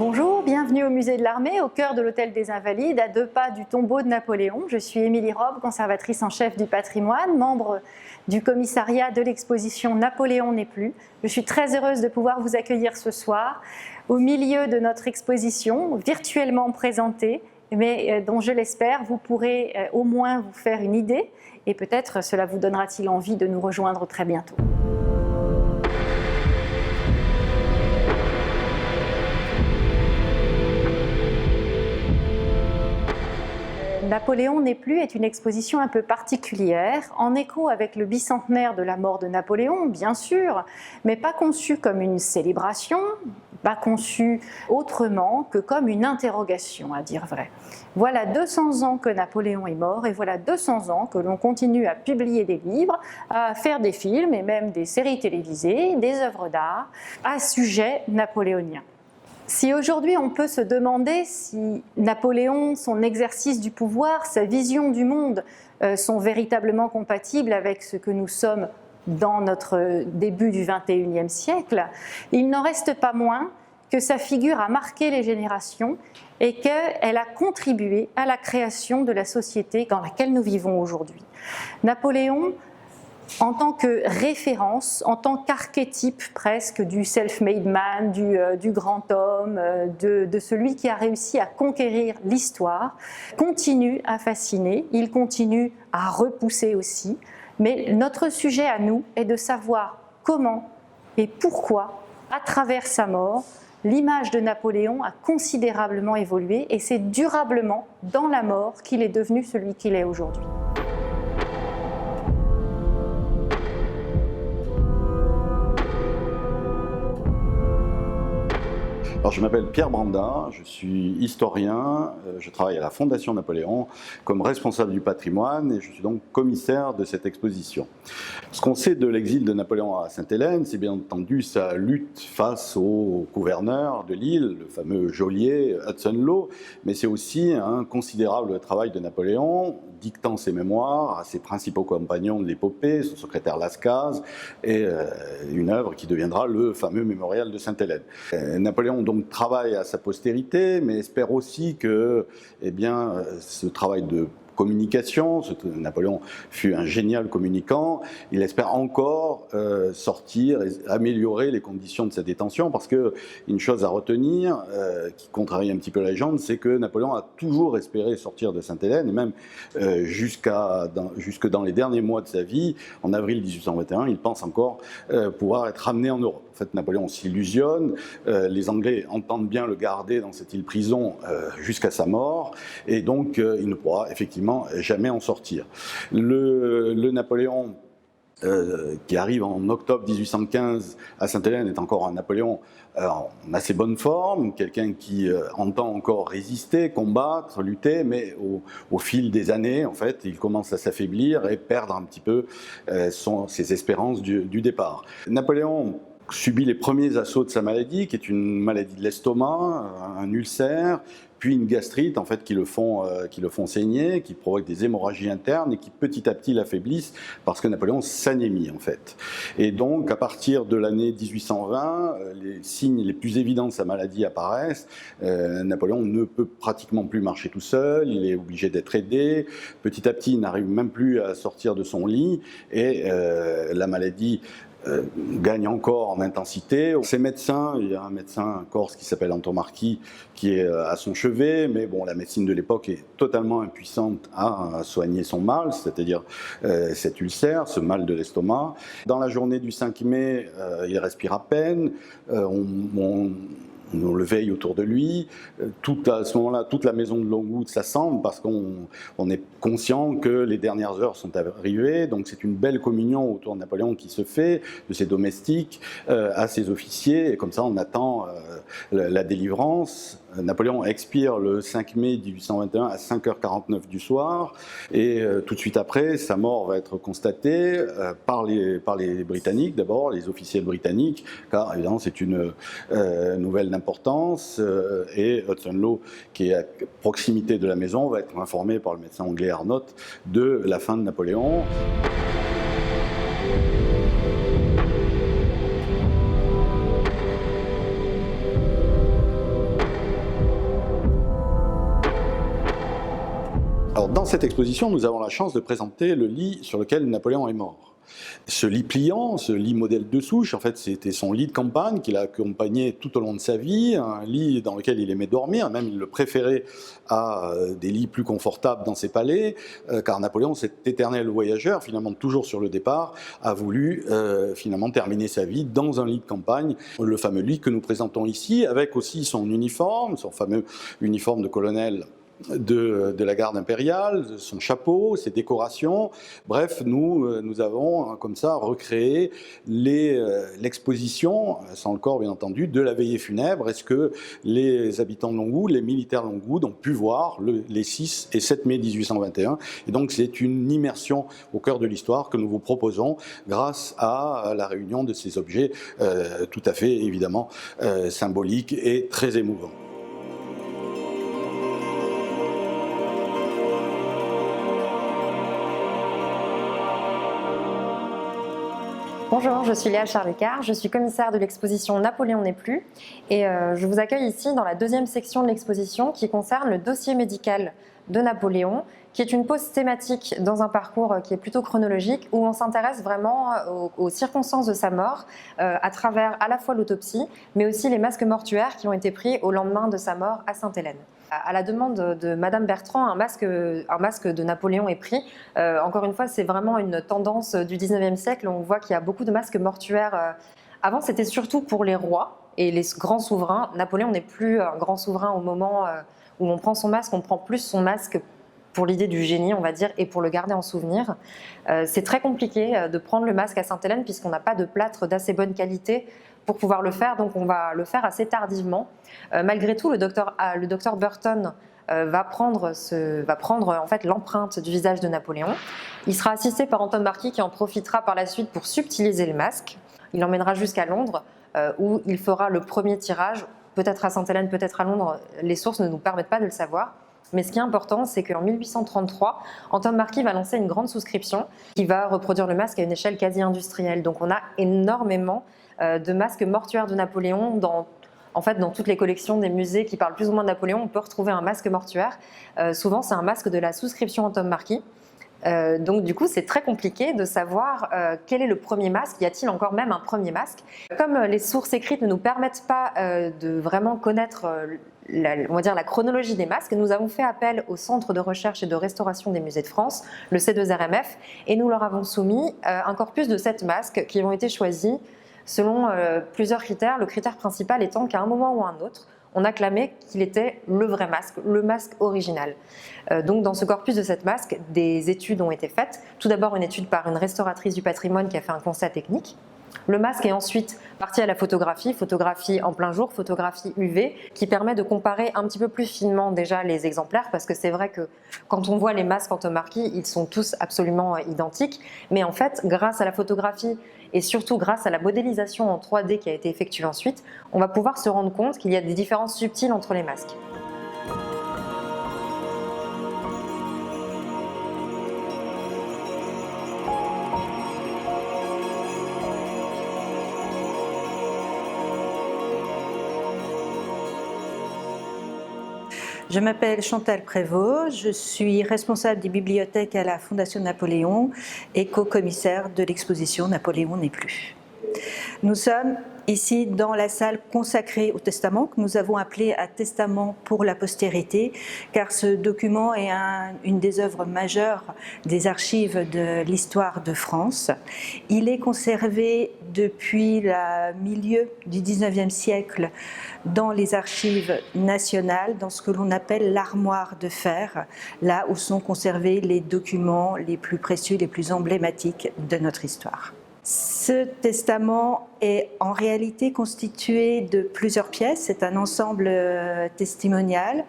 Bonjour, bienvenue au musée de l'Armée, au cœur de l'hôtel des Invalides, à 2 pas du tombeau de Napoléon. Je suis Émilie Robbe, conservatrice en chef du patrimoine, membre du commissariat de l'exposition Napoléon n'est plus. Je suis très heureuse de pouvoir vous accueillir ce soir au milieu de notre exposition, virtuellement présentée, mais dont je l'espère vous pourrez au moins vous faire une idée et peut-être cela vous donnera-t-il envie de nous rejoindre très bientôt. Napoléon n'est plus est une exposition un peu particulière, en écho avec le bicentenaire de la mort de Napoléon, bien sûr, mais pas conçue comme une célébration, pas conçue autrement que comme une interrogation, à dire vrai. Voilà 200 ans que Napoléon est mort et voilà 200 ans que l'on continue à publier des livres, à faire des films et même des séries télévisées, des œuvres d'art à sujet napoléonien. Si aujourd'hui on peut se demander si Napoléon, son exercice du pouvoir, sa vision du monde sont véritablement compatibles avec ce que nous sommes dans notre début du XXIe siècle, il n'en reste pas moins que sa figure a marqué les générations et qu'elle a contribué à la création de la société dans laquelle nous vivons aujourd'hui. Napoléon, en tant que référence, en tant qu'archétype presque du self-made man, du grand homme, de celui qui a réussi à conquérir l'histoire, continue à fasciner, il continue à repousser aussi, mais notre sujet à nous est de savoir comment et pourquoi, à travers sa mort, l'image de Napoléon a considérablement évolué et c'est durablement dans la mort qu'il est devenu celui qu'il est aujourd'hui. Alors, je m'appelle Pierre Branda, je suis historien, je travaille à la Fondation Napoléon comme responsable du patrimoine et je suis donc commissaire de cette exposition. Ce qu'on sait de l'exil de Napoléon à Sainte-Hélène, c'est bien entendu sa lutte face au gouverneur de l'île, le fameux geôlier Hudson Law, mais c'est aussi un considérable travail de Napoléon, dictant ses mémoires à ses principaux compagnons de l'épopée, son secrétaire Lascaz, et une œuvre qui deviendra le fameux mémorial de Sainte-Hélène. Napoléon donc travaille à sa postérité, mais espère aussi que ce travail de communication, Napoléon fut un génial communicant, il espère encore sortir et améliorer les conditions de sa détention, parce qu'une chose à retenir, qui contrarie un petit peu la légende, c'est que Napoléon a toujours espéré sortir de Sainte-Hélène, et même jusque dans les derniers mois de sa vie, en avril 1821, il pense encore pouvoir être ramené en Europe. En fait, Napoléon s'illusionne, les Anglais entendent bien le garder dans cette île-prison jusqu'à sa mort, et donc il ne pourra effectivement jamais en sortir. Le Napoléon qui arrive en octobre 1815 à Sainte-Hélène est encore un Napoléon en assez bonne forme, quelqu'un qui entend encore résister, combattre, lutter, mais au fil des années, en fait, il commence à s'affaiblir et perdre un petit peu ses espérances du départ. Napoléon subit les premiers assauts de sa maladie, qui est une maladie de l'estomac, un ulcère, puis une gastrite en fait qui le font saigner, qui provoquent des hémorragies internes et qui petit à petit l'affaiblissent parce que Napoléon s'anémie en fait. Et donc à partir de l'année 1820, les signes les plus évidents de sa maladie apparaissent. Napoléon ne peut pratiquement plus marcher tout seul, il est obligé d'être aidé. Petit à petit, il n'arrive même plus à sortir de son lit et la maladie gagne encore en intensité. Ses médecins, il y a un médecin corse qui s'appelle Anton Marquis qui est à son chevet, mais bon, la médecine de l'époque est totalement impuissante à soigner son mal, c'est-à-dire cet ulcère, ce mal de l'estomac. Dans la journée du 5 mai, il respire à peine, on le veille autour de lui. À ce moment-là, toute la maison de Longwood s'assemble parce qu'on est conscient que les dernières heures sont arrivées. Donc c'est une belle communion autour de Napoléon qui se fait, de ses domestiques, à ses officiers. Et comme ça, on attend la délivrance. Napoléon expire le 5 mai 1821 à 5h49 du soir. Et tout de suite après, sa mort va être constatée par les Britanniques, d'abord, les officiels britanniques, car évidemment c'est une nouvelle d'importance, et Hudson Law, qui est à proximité de la maison, va être informé par le médecin anglais Arnott de la fin de Napoléon. Alors, dans cette exposition, nous avons la chance de présenter le lit sur lequel Napoléon est mort. Ce lit pliant, ce lit modèle de souche, en fait, c'était son lit de campagne qu'il a accompagné tout au long de sa vie, un lit dans lequel il aimait dormir, même il le préférait à des lits plus confortables dans ses palais, car Napoléon, cet éternel voyageur, finalement toujours sur le départ, a voulu finalement terminer sa vie dans un lit de campagne, le fameux lit que nous présentons ici, avec aussi son uniforme, son fameux uniforme de colonel de la garde impériale, son chapeau, ses décorations. Bref, nous avons comme ça recréé l'exposition, sans le corps bien entendu, de la veillée funèbre. Est-ce que les habitants de Longwood, les militaires de Longwood ont pu voir les 6 et 7 mai 1821. Et donc c'est une immersion au cœur de l'histoire que nous vous proposons grâce à la réunion de ces objets tout à fait évidemment symboliques et très émouvants. Bonjour, je suis Léa Charles-Icard, je suis commissaire de l'exposition Napoléon n'est plus et je vous accueille ici dans la deuxième section de l'exposition qui concerne le dossier médical de Napoléon, qui est une pause thématique dans un parcours qui est plutôt chronologique où on s'intéresse vraiment aux circonstances de sa mort à travers à la fois l'autopsie mais aussi les masques mortuaires qui ont été pris au lendemain de sa mort à Sainte-Hélène. À la demande de Madame Bertrand, un masque de Napoléon est pris. Encore une fois, c'est vraiment une tendance du 19e siècle. On voit qu'il y a beaucoup de masques mortuaires. Avant, c'était surtout pour les rois et les grands souverains. Napoléon n'est plus un grand souverain au moment où on prend son masque. On prend plus son masque pour l'idée du génie, on va dire, et pour le garder en souvenir. C'est très compliqué de prendre le masque à Sainte-Hélène puisqu'on n'a pas de plâtre d'assez bonne qualité pour pouvoir le faire, donc on va le faire assez tardivement. Malgré tout, le docteur Burton va prendre en fait l'empreinte du visage de Napoléon. Il sera assisté par Anton Marquis qui en profitera par la suite pour subtiliser le masque. Il l'emmènera jusqu'à Londres où il fera le premier tirage, peut-être à Sainte-Hélène, peut-être à Londres, les sources ne nous permettent pas de le savoir. Mais ce qui est important, c'est qu'en 1833, Anton Marquis va lancer une grande souscription qui va reproduire le masque à une échelle quasi industrielle. Donc on a énormément de masques mortuaires de Napoléon dans toutes les collections des musées qui parlent plus ou moins de Napoléon, on peut retrouver un masque mortuaire. Souvent, c'est un masque de la souscription Anton Marquis. Donc du coup, c'est très compliqué de savoir quel est le premier masque. Y a-t-il encore même un premier masque? Comme les sources écrites ne nous permettent pas de vraiment connaître la chronologie des masques, nous avons fait appel au Centre de recherche et de restauration des musées de France, le C2RMF, et nous leur avons soumis un corpus de 7 masques qui ont été choisis selon plusieurs critères, le critère principal étant qu'à un moment ou à un autre, on a clamé qu'il était le vrai masque, le masque original. Donc dans ce corpus de 7 masques, des études ont été faites. Tout d'abord une étude par une restauratrice du patrimoine qui a fait un constat technique. Le masque est ensuite parti à la photographie en plein jour, photographie UV, qui permet de comparer un petit peu plus finement déjà les exemplaires, parce que c'est vrai que quand on voit les masques Anton Marquis, ils sont tous absolument identiques, mais en fait, grâce à la photographie et surtout grâce à la modélisation en 3D qui a été effectuée ensuite, on va pouvoir se rendre compte qu'il y a des différences subtiles entre les masques. Je m'appelle Chantal Prévost, je suis responsable des bibliothèques à la Fondation Napoléon et co-commissaire de l'exposition Napoléon n'est plus. Nous sommes ici dans la salle consacrée au testament que nous avons appelée à Testament pour la postérité, car ce document est une des œuvres majeures des archives de l'histoire de France. Il est conservé depuis le milieu du XIXe siècle dans les archives nationales, dans ce que l'on appelle l'armoire de fer, là où sont conservés les documents les plus précieux, les plus emblématiques de notre histoire. Ce testament est en réalité constitué de plusieurs pièces. C'est un ensemble testimonial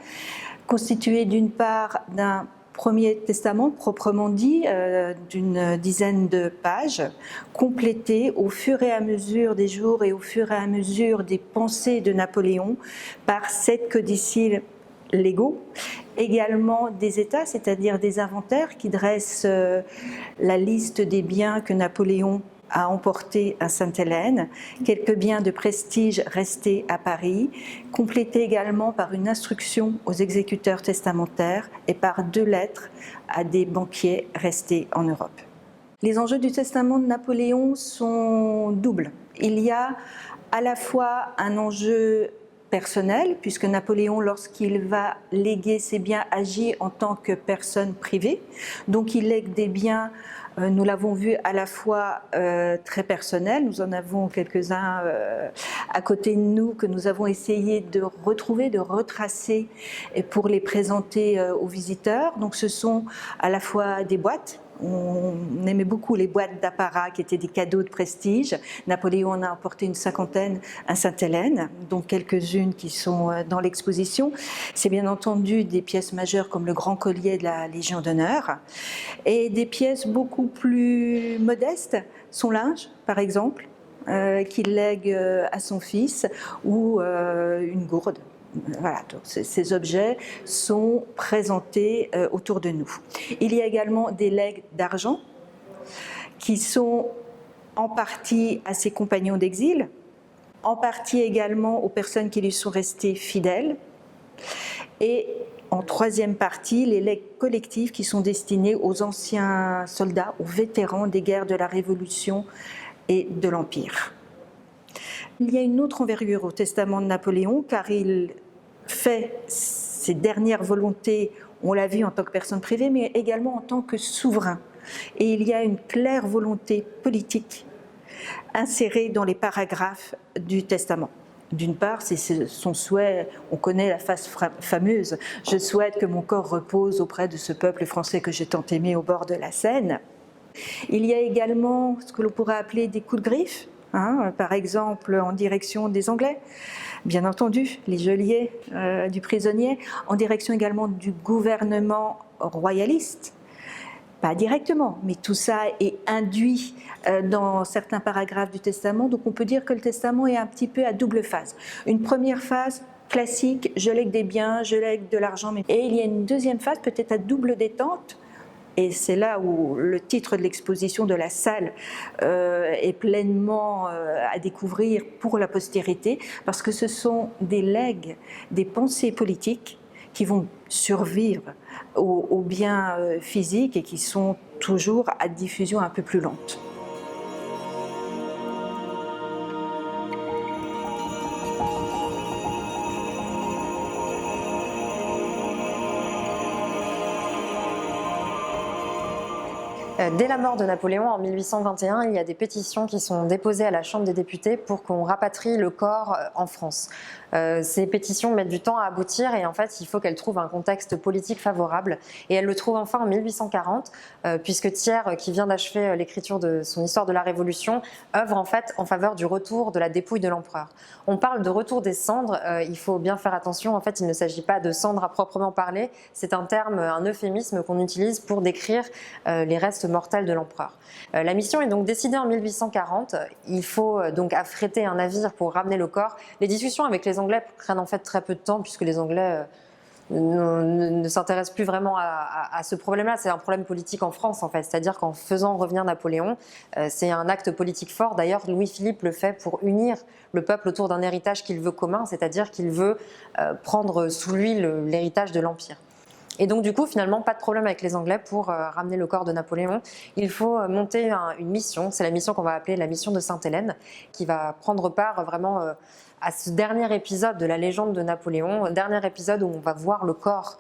constitué d'une part d'un premier testament proprement dit, d'une dizaine de pages, complété au fur et à mesure des jours et au fur et à mesure des pensées de Napoléon par 7 codicilles légaux, également des états, c'est-à-dire des inventaires qui dressent la liste des biens que Napoléon a emporté à Sainte-Hélène, quelques biens de prestige restés à Paris, complétés également par une instruction aux exécuteurs testamentaires et par 2 lettres à des banquiers restés en Europe. Les enjeux du testament de Napoléon sont doubles. Il y a à la fois un enjeu personnel, puisque Napoléon, lorsqu'il va léguer ses biens, agit en tant que personne privée. Donc il lègue des biens, nous l'avons vu, à la fois très personnels, nous en avons quelques-uns à côté de nous que nous avons essayé de retrouver, de retracer pour les présenter aux visiteurs. Donc ce sont à la fois des boîtes. On aimait beaucoup les boîtes d'apparat qui étaient des cadeaux de prestige. Napoléon en a emporté une 50aine à Sainte-Hélène, dont quelques-unes qui sont dans l'exposition. C'est bien entendu des pièces majeures comme le grand collier de la Légion d'honneur et des pièces beaucoup plus modestes, son linge par exemple, qu'il lègue à son fils, ou une gourde. Voilà, donc ces objets sont présentés autour de nous. Il y a également des legs d'argent qui sont en partie à ses compagnons d'exil, en partie également aux personnes qui lui sont restées fidèles, et en troisième partie, les legs collectifs qui sont destinés aux anciens soldats, aux vétérans des guerres de la Révolution et de l'Empire. Il y a une autre envergure au testament de Napoléon, car il fait ses dernières volontés, on l'a vu, en tant que personne privée, mais également en tant que souverain. Et il y a une claire volonté politique insérée dans les paragraphes du testament. D'une part, c'est son souhait, on connaît la phrase fameuse « Je souhaite que mon corps repose auprès de ce peuple français que j'ai tant aimé au bord de la Seine ». Il y a également ce que l'on pourrait appeler des coups de griffe, par exemple en direction des Anglais, bien entendu, les geôliers du prisonnier, en direction également du gouvernement royaliste. Pas directement, mais tout ça est induit dans certains paragraphes du testament, donc on peut dire que le testament est un petit peu à double phase. Une première phase classique, je lègue des biens, je lègue de l'argent, et il y a une deuxième phase peut-être à double détente. Et c'est là où le titre de l'exposition de la salle est pleinement à découvrir pour la postérité, parce que ce sont des legs, des pensées politiques qui vont survivre aux biens physiques et qui sont toujours à diffusion un peu plus lente. Dès la mort de Napoléon en 1821, il y a des pétitions qui sont déposées à la Chambre des députés pour qu'on rapatrie le corps en France. Ces pétitions mettent du temps à aboutir et en fait il faut qu'elles trouvent un contexte politique favorable, et elles le trouvent enfin en 1840 puisque Thiers, qui vient d'achever l'écriture de son Histoire de la Révolution, œuvre en fait en faveur du retour de la dépouille de l'empereur. On parle de retour des cendres, il faut bien faire attention, en fait il ne s'agit pas de cendres à proprement parler, c'est un terme, un euphémisme qu'on utilise pour décrire les restes mortels de l'empereur. La mission est donc décidée en 1840, il faut donc affréter un navire pour ramener le corps. Les discussions avec les Anglais prennent en fait très peu de temps puisque les Anglais ne s'intéressent plus vraiment à ce problème-là. C'est un problème politique en France en fait, c'est-à-dire qu'en faisant revenir Napoléon, c'est un acte politique fort. D'ailleurs, Louis-Philippe le fait pour unir le peuple autour d'un héritage qu'il veut commun, c'est-à-dire qu'il veut prendre sous lui l'héritage de l'Empire. Et donc du coup, finalement, pas de problème avec les Anglais pour ramener le corps de Napoléon. Il faut monter une mission, c'est la mission qu'on va appeler la mission de Sainte-Hélène, qui va prendre part vraiment à ce dernier épisode de la légende de Napoléon, dernier épisode où on va voir le corps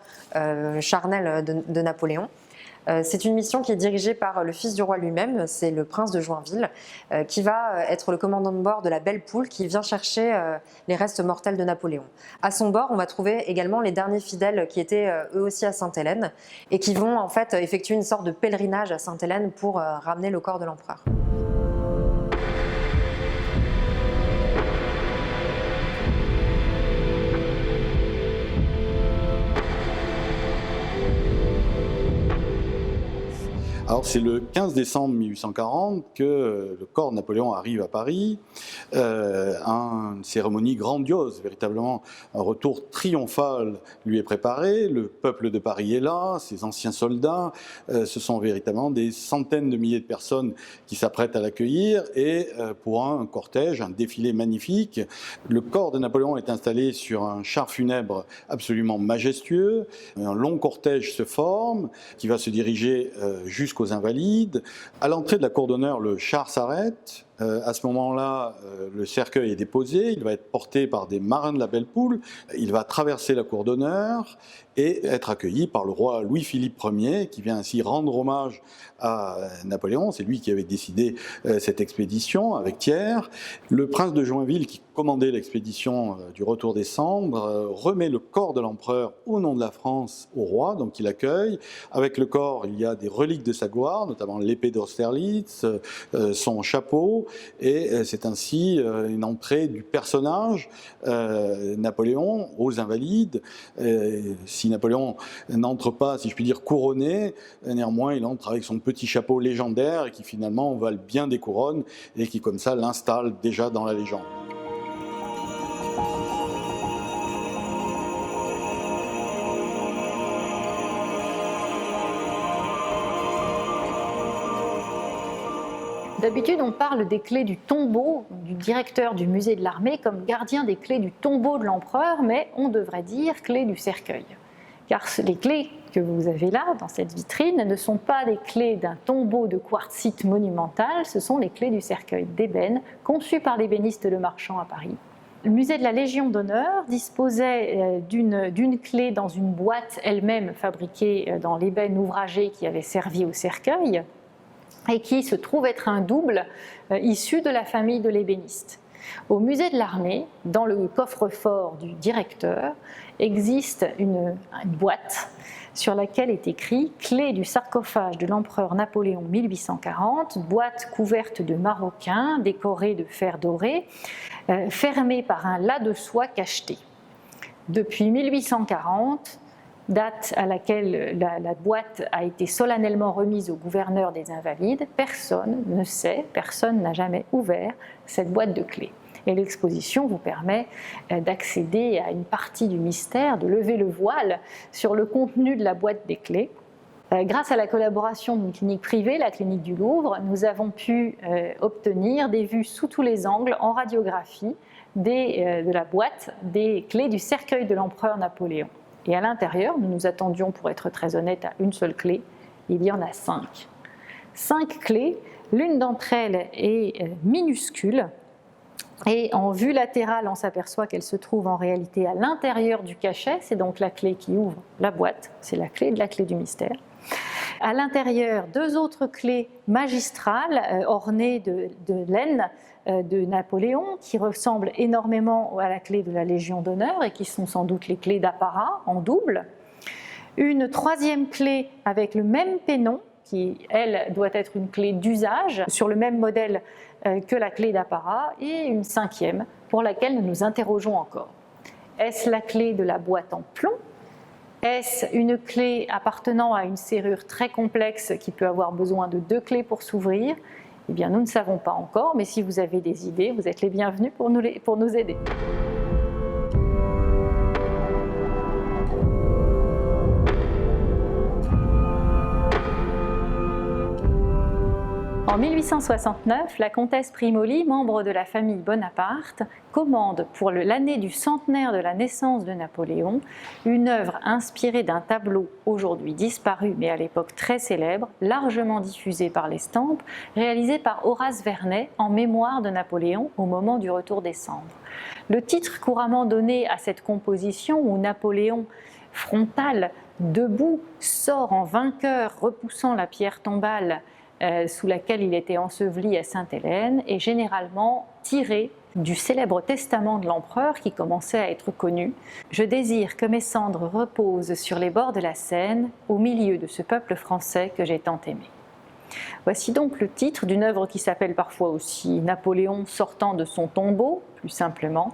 charnel de Napoléon. C'est une mission qui est dirigée par le fils du roi lui-même, c'est le prince de Joinville, qui va être le commandant de bord de la Belle Poule qui vient chercher les restes mortels de Napoléon. À son bord, on va trouver également les derniers fidèles qui étaient eux aussi à Sainte-Hélène et qui vont en fait effectuer une sorte de pèlerinage à Sainte-Hélène pour ramener le corps de l'empereur. Alors c'est le 15 décembre 1840 que le corps de Napoléon arrive à Paris, une cérémonie grandiose, véritablement un retour triomphal lui est préparé, le peuple de Paris est là, ses anciens soldats, ce sont véritablement des centaines de milliers de personnes qui s'apprêtent à l'accueillir et pour un cortège, un défilé magnifique. Le corps de Napoléon est installé sur un char funèbre absolument majestueux, un long cortège se forme qui va se diriger jusqu'aux Invalides. À l'entrée de la cour d'honneur, le char s'arrête. À ce moment-là, le cercueil est déposé, il va être porté par des marins de la Belle Poule, il va traverser la cour d'honneur et être accueilli par le roi Louis-Philippe Ier, qui vient ainsi rendre hommage à Napoléon. C'est lui qui avait décidé cette expédition avec Thiers. Le prince de Joinville, qui commandait l'expédition du retour des cendres, remet le corps de l'empereur au nom de la France au roi, donc il accueille. Avec le corps, il y a des reliques de sa gloire, notamment l'épée d'Austerlitz, son chapeau, et c'est ainsi une entrée du personnage Napoléon aux Invalides. Si Napoléon n'entre pas, si je puis dire, couronné, néanmoins il entre avec son petit chapeau légendaire et qui finalement valent bien des couronnes et qui comme ça l'installe déjà dans la légende. D'habitude, on parle des clés du tombeau du directeur du musée de l'armée comme gardien des clés du tombeau de l'empereur, mais on devrait dire clés du cercueil. Car les clés que vous avez là, dans cette vitrine, ne sont pas les clés d'un tombeau de quartzite monumental, ce sont les clés du cercueil d'ébène, conçues par l'ébéniste Le Marchand à Paris. Le musée de la Légion d'honneur disposait d'une clé dans une boîte elle-même fabriquée dans l'ébène ouvragé qui avait servi au cercueil, et qui se trouve être un double issu de la famille de l'ébéniste. Au musée de l'armée, dans le coffre-fort du directeur, existe une boîte sur laquelle est écrit « Clé du sarcophage de l'empereur Napoléon 1840 », boîte couverte de maroquin, décorée de fer doré, fermée par un lât de soie cacheté. Depuis 1840, date à laquelle la boîte a été solennellement remise au gouverneur des Invalides, personne ne sait, personne n'a jamais ouvert cette boîte de clés. Et l'exposition vous permet d'accéder à une partie du mystère, de lever le voile sur le contenu de la boîte des clés. Grâce à la collaboration d'une clinique privée, la clinique du Louvre, nous avons pu obtenir des vues sous tous les angles en radiographie de la boîte des clés du cercueil de l'empereur Napoléon. Et à l'intérieur, nous nous attendions, pour être très honnête, à une seule clé. Il y en a 5. 5 clés, l'une d'entre elles est minuscule. Et en vue latérale, on s'aperçoit qu'elle se trouve en réalité à l'intérieur du cachet. C'est donc la clé qui ouvre la boîte. C'est la clé du mystère. À l'intérieur, 2 autres clés magistrales ornées de laine de Napoléon, qui ressemblent énormément à la clé de la Légion d'honneur et qui sont sans doute les clés d'apparat en double. Une 3e clé avec le même pennon, qui, elle, doit être une clé d'usage, sur le même modèle que la clé d'apparat, et une 5e, pour laquelle nous nous interrogeons encore. Est-ce la clé de la boîte en plomb ? Est-ce une clé appartenant à une serrure très complexe qui peut avoir besoin de 2 clés pour s'ouvrir ? Eh bien, nous ne savons pas encore, mais si vous avez des idées, vous êtes les bienvenus pour nous aider. En 1869, la comtesse Primoli, membre de la famille Bonaparte, commande pour l'année du centenaire de la naissance de Napoléon une œuvre inspirée d'un tableau aujourd'hui disparu mais à l'époque très célèbre, largement diffusé par l'Estampes, réalisé par Horace Vernet en mémoire de Napoléon au moment du retour des cendres. Le titre couramment donné à cette composition où Napoléon, frontal, debout, sort en vainqueur repoussant la pierre tombale sous laquelle il était enseveli à Sainte-Hélène, est généralement tiré du célèbre testament de l'empereur qui commençait à être connu. « Je désire que mes cendres reposent sur les bords de la Seine, au milieu de ce peuple français que j'ai tant aimé ». Voici donc le titre d'une œuvre qui s'appelle parfois aussi Napoléon sortant de son tombeau, plus simplement,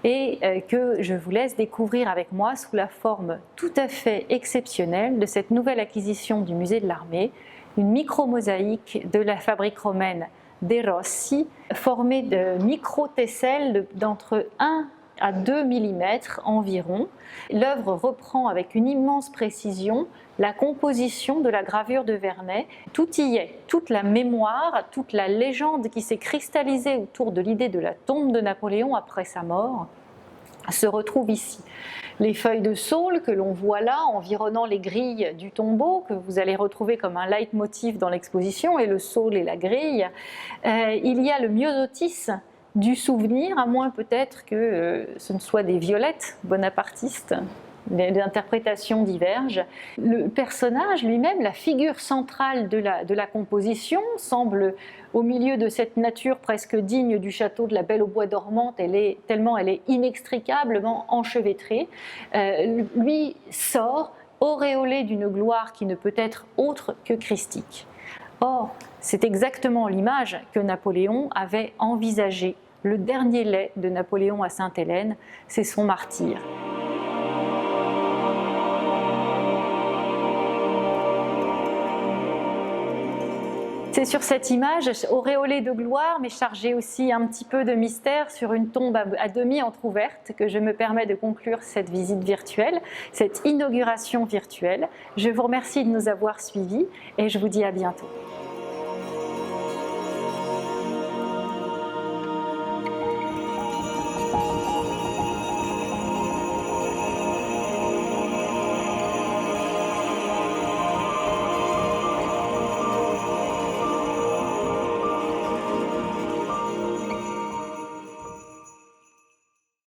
et que je vous laisse découvrir avec moi sous la forme tout à fait exceptionnelle de cette nouvelle acquisition du musée de l'Armée, une micro-mosaïque de la fabrique romaine De Rossi, formée de micro-tesselles d'entre 1 à 2 mm environ. L'œuvre reprend avec une immense précision la composition de la gravure de Vernet. Tout y est, toute la mémoire, toute la légende qui s'est cristallisée autour de l'idée de la tombe de Napoléon après sa mort se retrouve ici. Les feuilles de saule que l'on voit là, environnant les grilles du tombeau, que vous allez retrouver comme un leitmotiv dans l'exposition, et le saule et la grille, il y a le myosotis du souvenir, à moins peut-être que ce ne soit des violettes bonapartistes. Les interprétations divergent. Le personnage lui-même, la figure centrale de la composition, semble au milieu de cette nature presque digne du château de la Belle au bois dormant, tellement elle est inextricablement enchevêtrée. Lui sort auréolé d'une gloire qui ne peut être autre que christique. Or, c'est exactement l'image que Napoléon avait envisagée. Le dernier lait de Napoléon à Sainte-Hélène, c'est son martyre. C'est sur cette image, auréolée de gloire, mais chargée aussi un petit peu de mystère, sur une tombe à demi entrouverte, que je me permets de conclure cette visite virtuelle, cette inauguration virtuelle. Je vous remercie de nous avoir suivis et je vous dis à bientôt.